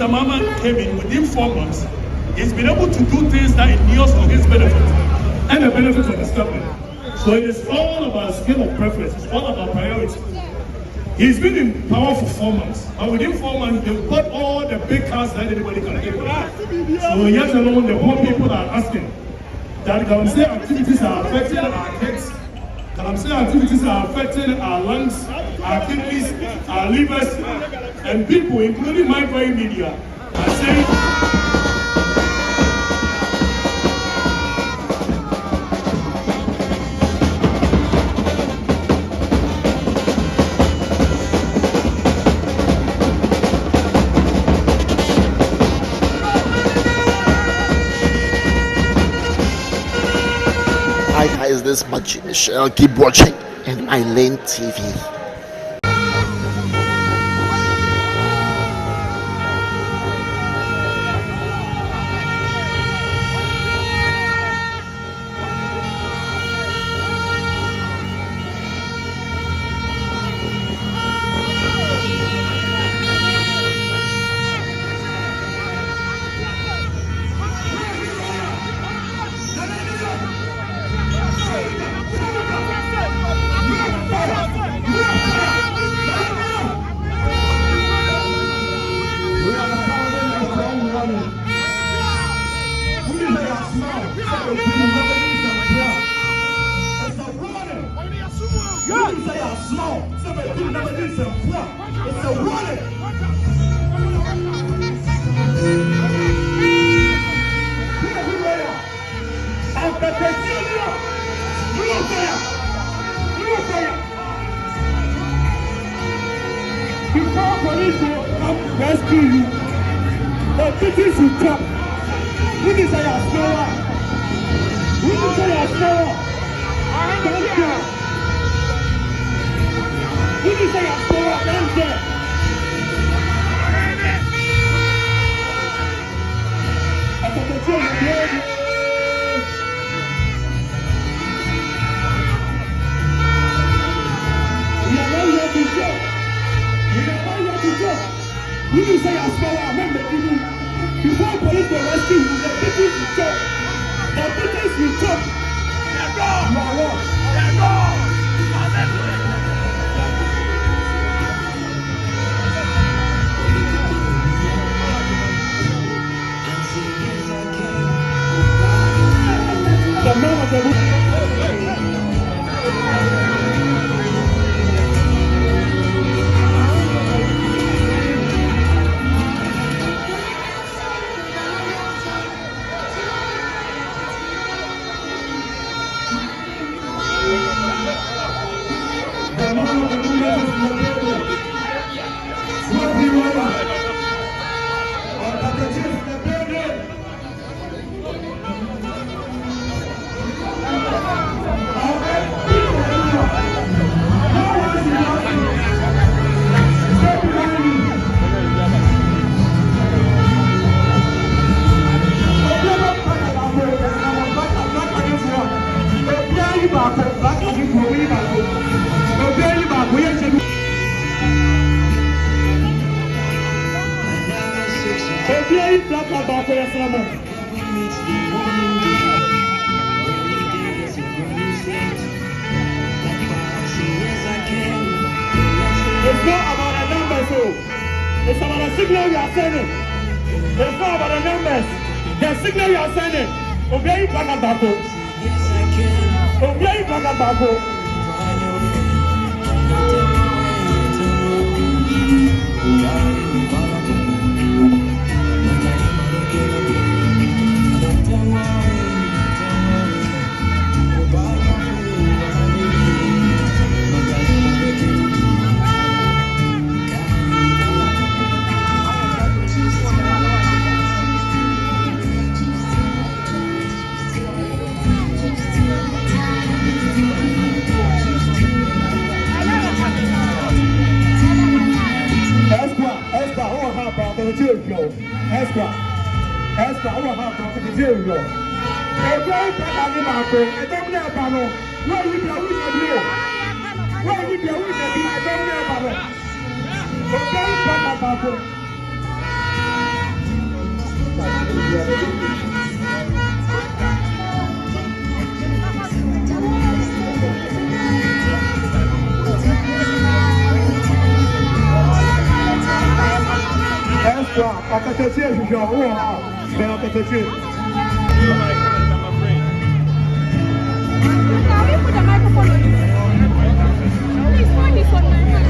Johnmahama came in within 4 months, he's been able to do things that endures for his benefit and the benefit of his family. So it is all about scale of preference. It's all about priority. He's been in power for 4 months, and within 4 months, they've got all the big cars that anybody can get. So yet alone, the poor people are asking that Galamsey activities are affecting our kids. Galamsey activities are affecting our lungs, our kidneys, our livers, and people, including my very media, are saying. Hi guys, this is Machi Michelle. Keep watching in my lane TV. Before police will come rescue you, the British will come. We can say a slower. We can say a slower. Don't care. We can say a slower. Don't care. We are not here to joke. We will say as far when the people before police will rescue you, the British will talk. The British will talk. You are wrong. The man of the book. It's not about the numbers, it's about the signal you are sending. It's not about the numbers. The signal you are sending. Obey black and back. Obey black and back. Esther, I want to talk to the jail. A very bad animal, I don't know about where you are with the where you are with the I don't know about it. A very bad animal. Okatakyire hwehwɛ wo wɔ ha. Bɛn Okatakyire. Put the microphone on you. Please find this on my hand.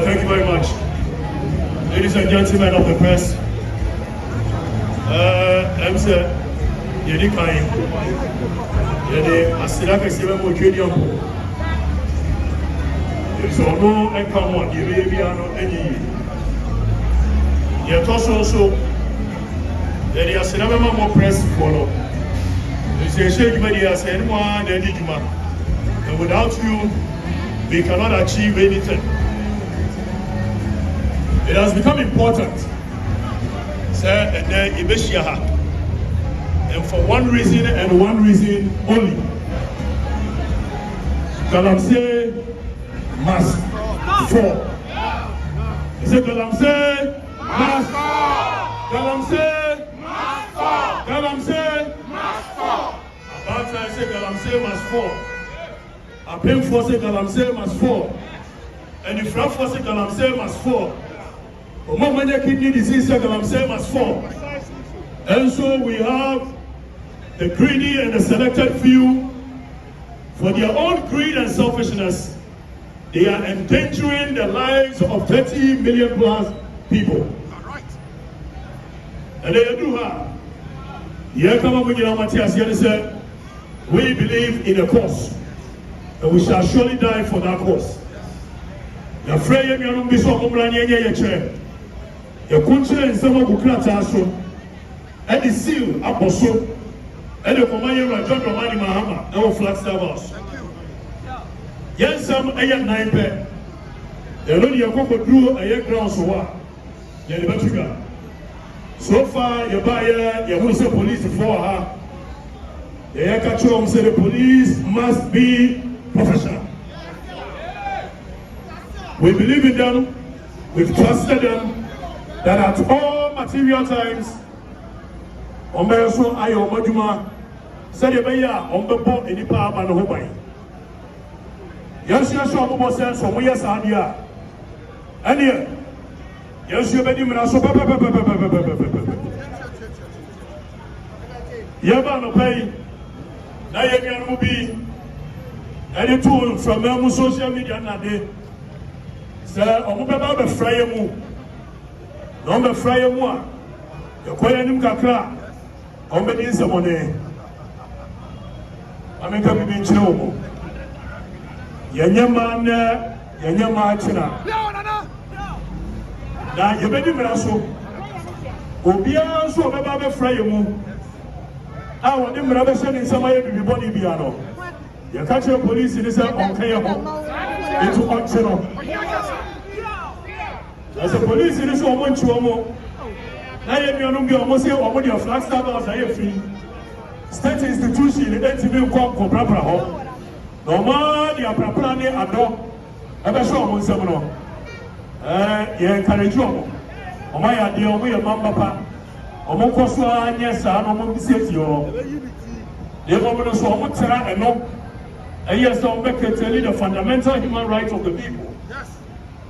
Thank you very much. Ladies and gentlemen of the press, I'm Sir Yedi Kai. Yedi Asilaka Silamo Kedium. It's no and come on, you may be any. Yet also, Yedi Asilama more press follow. You say, Shake Media, say, one, and without you, we cannot achieve anything. It has become important, sir, and for one reason and one reason only. Galamsey must fall. He said, Galamsey must fall. Galamsey must fall. Galamsey must fall. About time, say Galamsey must fall. A pain for say Galamsey must fall. And if Ralph for say Galamsey must fall. Many kidney disease Galamsey must fall. And so we have the greedy and the selected few, for their own greed and selfishness, they are endangering the lives of 30 million plus people. And they do have. Here come up with Matthias said, we believe in a cause, and we shall surely die for that cause. The Freya the country and some of Ukrataso, and the seal, Apostle, and the commander of Johnmahama, our Flagstaff House. Yes, some a young nine pair. The only a couple drew a young ground so what? So far, your buyer, your Musa police for her. The Yakachom said the police must be professional. We believe in them, we've trusted them. That at all material times, Ombeso Ayo Majuma said, Ombebo, any power and Hobai. Yes, yes, Omo says, so we are Sadia. And here, yes, you bedim Raso Papa. Yaba no pay, Nayan will be any tool from Melmo social media Nade. Sir, Omobaba the Fryamu. Number Friday moi, the Koyanim Kakra, Ombedin Samone. I mean, coming in Chinomo. Yanyama, Yanyama China. Now, you better Brasso. Obia, so about Friday moon. I want them rubber sending somebody to be body piano. You catch your police in this on Kayamo into Oxeno. As a police in this woman, Chuomo, I am your almost here over your Flagstaff House. I am free. State institution, the NTV come for proper home. No man, you are properly a dog. I'm a show on Semino. You encourage you. Oh, my idea, we are Mamba. Oh, Mokoswa, yes, I don't want to say to you. The woman is so much and no. And yes, don't make it tell you the fundamental human rights of the people.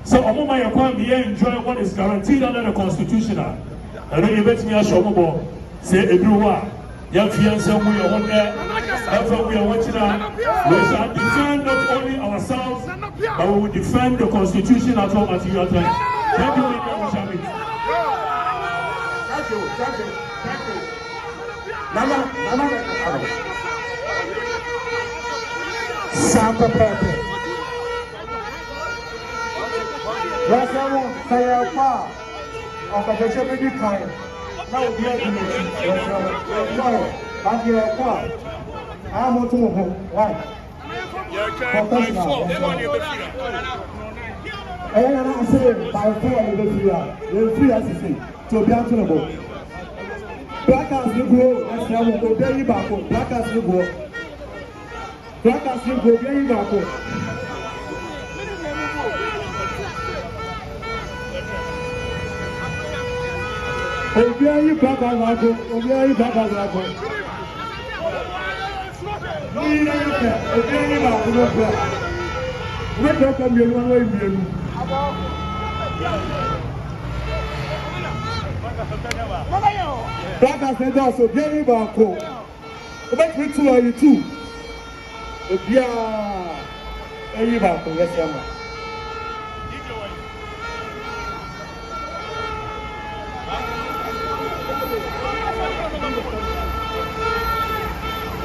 So, Omoma Yakwan, we enjoy what is guaranteed under the Constitution. And then you bet me a show more. Say, Edua, young fiancé, we are one there. After we are watching that, we shall defend not only ourselves, but we will defend the Constitution at all material times. Thank you, Thank you. Nana. Sample Pepe. Last one, say far. Okatakyire be kind. Now we are doing it. But you are far. I'm on to right. Professional. I say by 4 you're free as you say to be accountable. Blackers will go, let's have a go very back. Blackers will go. Blackers will go very back. Obiayi Blackers will go. Obiayi Blackers will go. Obiayi Blackers will go. Where do you come here? One way here. Blackers said also very back. About me too, are you too? Yeah, very back. Yes, sir.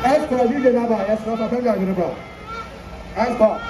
As for you, yes, sir. I'm going to go. As for.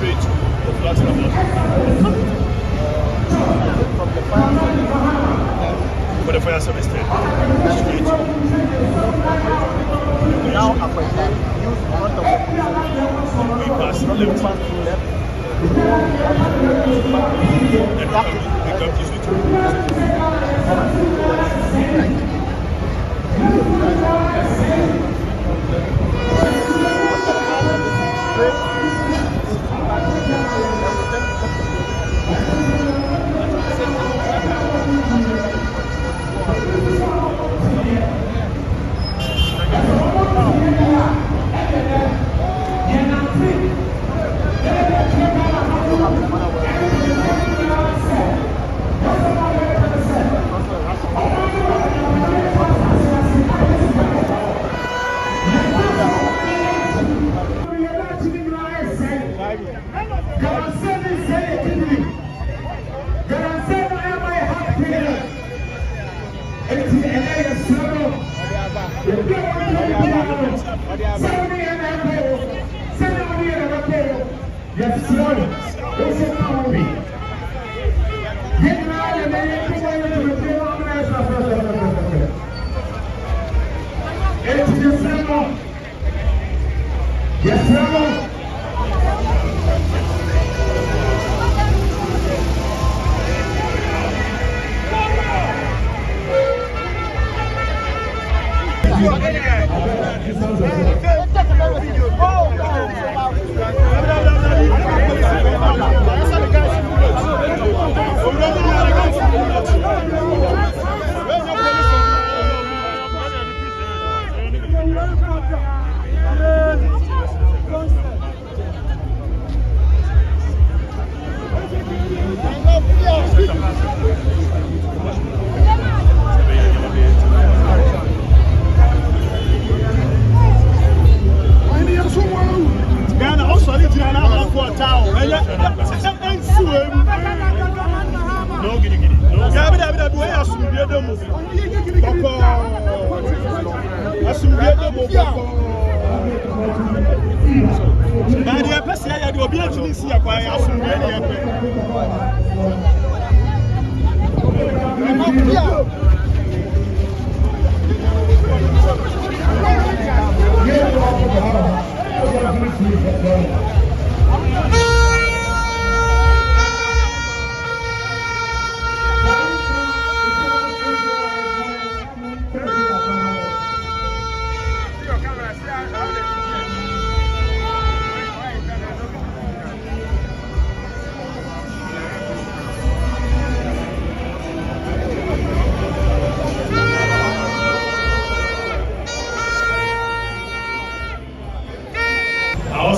straight to Flatten for the fire service straight. Now after that, use front of We pass left. And we come this way too.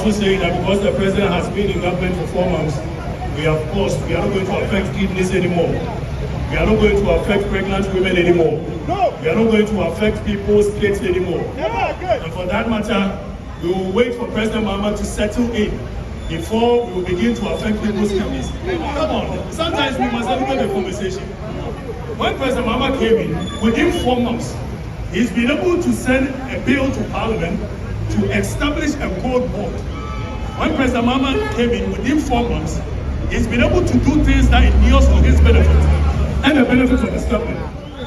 Saying that because the president has been in government for 4 months, we are not going to affect kidneys anymore. We are not going to affect pregnant women anymore. We are not going to affect people's kids anymore. And for that matter, we will wait for President Mahama to settle in before we will begin to affect people's kidneys. Come on, sometimes we must elevate the conversation. When President Mahama came in, within 4 months, he's been able to send a bill to Parliament to establish a gold board. When President Mahama came in within 4 months, he's been able to do things that endures for his benefit and the benefit of his government.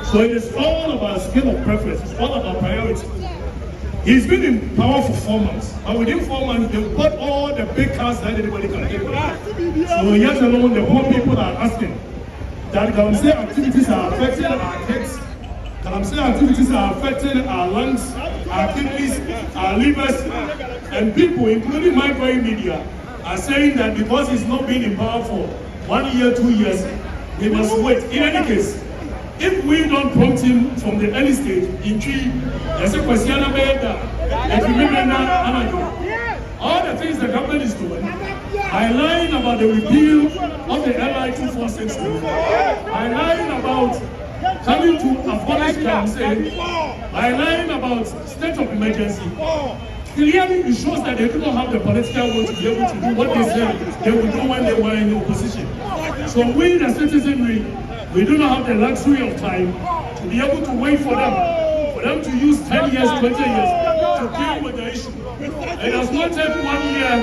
So it is all about scale of preference, it's all about priority. He's been in power for 4 months, but within 4 months, they've got all the big cars that anybody can get. So yet alone, the poor people are asking that Galamsey activities are affecting our kids. Galamsey activities are affecting our lungs, our kidneys, our livers, and people, including my prime media, are saying that because he's not been in power for 1 year, 2 years, they must wait. In any case, if we don't prompt him from the early stage, in tree, there's a question about all the things the government is doing, by lying about the repeal of the LI 246, by lying about coming to abolish Galamsey, by lying about state of emergency, clearly it shows that they do not have the political will to be able to do what they said they would do when they were in opposition. So we, the citizenry, we do not have the luxury of time to be able to wait for them to use 10 years, 20 years to deal with the issue. It does not take 1 year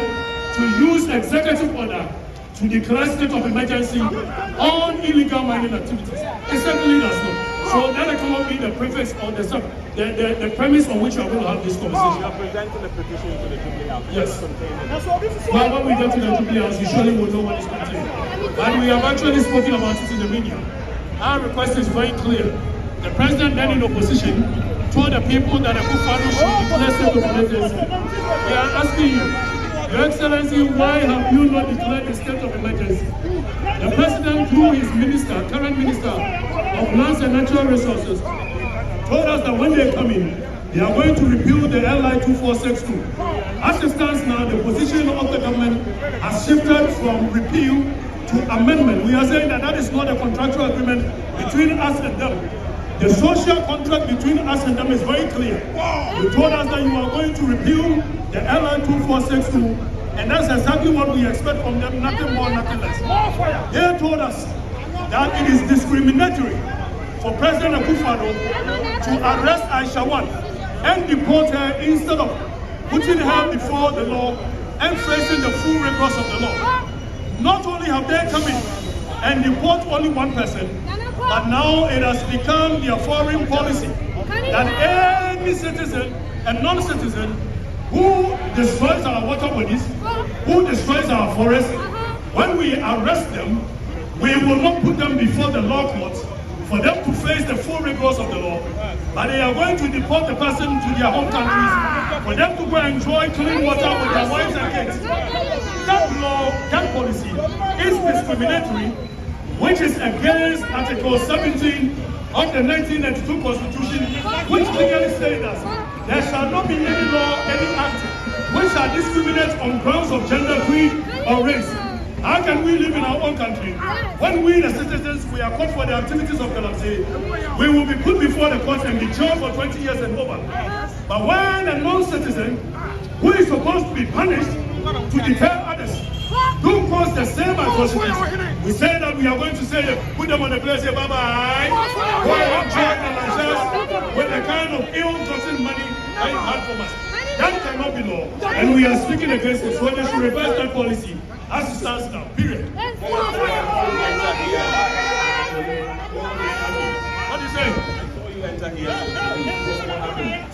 to use a executive order to declare state of emergency on illegal mining activities. It certainly does not. So that cannot be the preface or the premise on which we are going to have this conversation. You are presenting a petition to the Jubilee House. Yes. Well, when we get to the Jubilee House, you surely will know what is contained. And we have actually spoken about it in the media. Our request is very clear. The president, then in opposition, told the people that the Akufo-Addo should declare state of emergency. We are asking you, Your Excellency, why have you not declared a state of emergency? The president, through his minister, current minister of Lands and Natural Resources, told us that when they come in, they are going to repeal the LI 2462. As it stands now, the position of the government has shifted from repeal to amendment. We are saying that that is not a contractual agreement between us and them. The social contract between us and them is very clear. You told us that you are going to repeal the LI 2462, and that's exactly what we expect from them, nothing more, nothing less. They told us that it is discriminatory for President Akufo-Addo to arrest Aisha Wan and deport her instead of putting her before the law and facing the full rigors of the law. Not only have they come in and deport only one person, but now it has become their foreign policy that any citizen and non-citizen who destroys our water bodies, who destroys our forests, when we arrest them, we will not put them before the law courts for them to face the full rigors of the law, but they are going to deport the person to their home countries for them to go and enjoy clean water with their wives and kids. That law, that policy is discriminatory, which is against Article 17 of the 1992 Constitution, which clearly says that there shall not be any law, any act, which shall discriminate on grounds of gender, creed, or race. How can we live in our own country when we, the citizens, we are caught for the activities of Galamsey, we will be put before the court and be jailed for 20 years and over. But when a non-citizen who is supposed to be punished to deter others do cause the same atrocities, we say that we are going to say, put them on the place, say bye-bye, go and enjoy themselves with the kind of ill-gotten money that you had from us. That cannot be law, and we are speaking against it, so they should reverse that policy as it stands now, period. What do you say?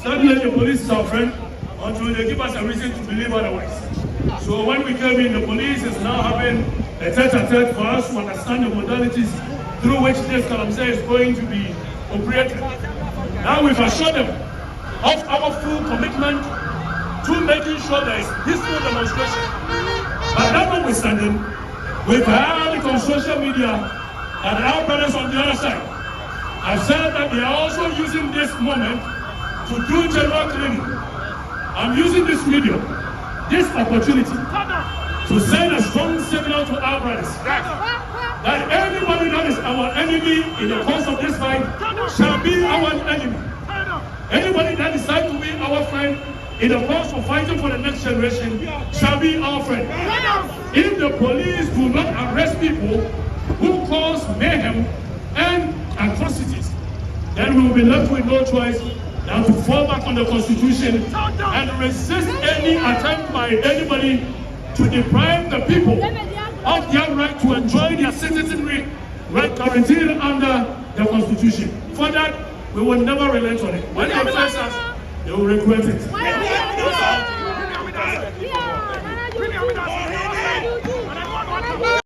Certainly the police is our friend until they give us a reason to believe otherwise. So when we came in, the police is now having a tete-a-tete for us to understand the modalities through which this Galamsey is going to be operated. Now we've assured them of our full commitment to making sure there is peaceful demonstration. But that notwithstanding, we've heard on social media that our brothers on the other side have said that they are also using this moment to do general cleaning. I'm using this medium, this opportunity, to send a strong signal to our brothers that anybody that is our enemy in the course of this fight shall be our enemy. Anybody that decides to be our friend in the course of fighting for the next generation shall be our friend. If the police do not arrest people who cause mayhem and atrocities, then we will be left with no choice than to fall back on the Constitution and resist any attempt by anybody to deprive the people of their right to enjoy their citizenry right guaranteed under the Constitution. For that, we will never relent on it. When they face us, they will regret it.